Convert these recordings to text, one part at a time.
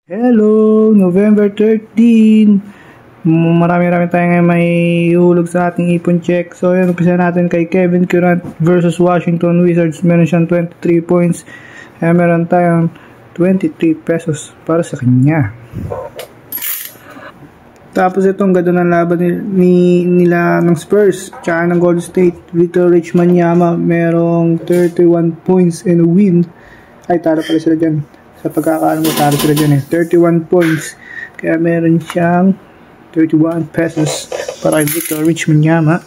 Hello! November 13! Marami-rami tayo ngayon may ihulog sa ating ipon check. So yun, umpisa natin kay Kevin Durant versus Washington Wizards. Meron siyang 23 points. Meron tayong 23 pesos para sa kanya. Tapos itong ganda ng laban nila ng Spurs tsaka ng Golden State. Victor Wembanyama merong 31 points and a win. Ay, talo pala sila dyan. Sa pagkakaalam mo, talo sila dyan 31 points. Kaya meron siyang 31 pesos para kay Victor Wembanyama.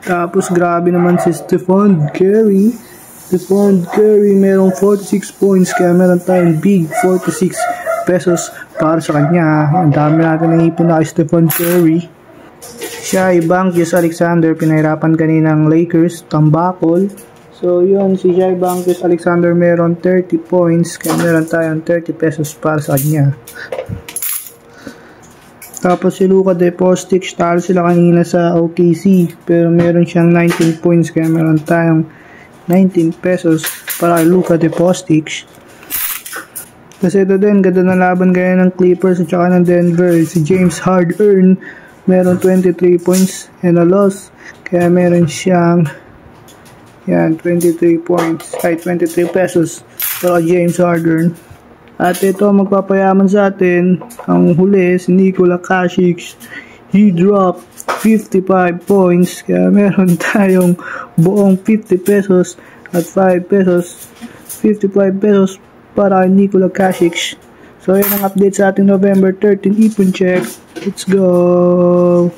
Tapos grabe naman si Stephen Curry. Stephen Curry merong 46 points. Kaya meron tayong big 46 pesos para sa kanya. Ang dami natin ng ipon na kay Stephen Curry. Shai Gilgeous-Alexander, pinahirapan kaninang Lakers, tambakol. So yun, si Shai Gilgeous-Alexander meron 30 points, kaya meron tayong 30 pesos para sa kanya. Tapos si Luka Doncic, talo sila kanina sa OKC, pero meron siyang 19 points, kaya meron tayong 19 pesos para kay Luka Doncic. Kasi ito din, ganda na laban gaya ng Clippers at saka ng Denver. Si James Harden meron 23 points and a loss. Kaya meron siyang 23 points, ay 23 pesos para James Harden. At ito magpapayaman sa atin, ang huli si Nikola Kasich. He dropped 55 points. Kaya meron tayong buong 50 pesos at 5 pesos, 55 pesos para kay Nikola Kasich. So yun ang update sa ating November 13 ipon check. Let's go!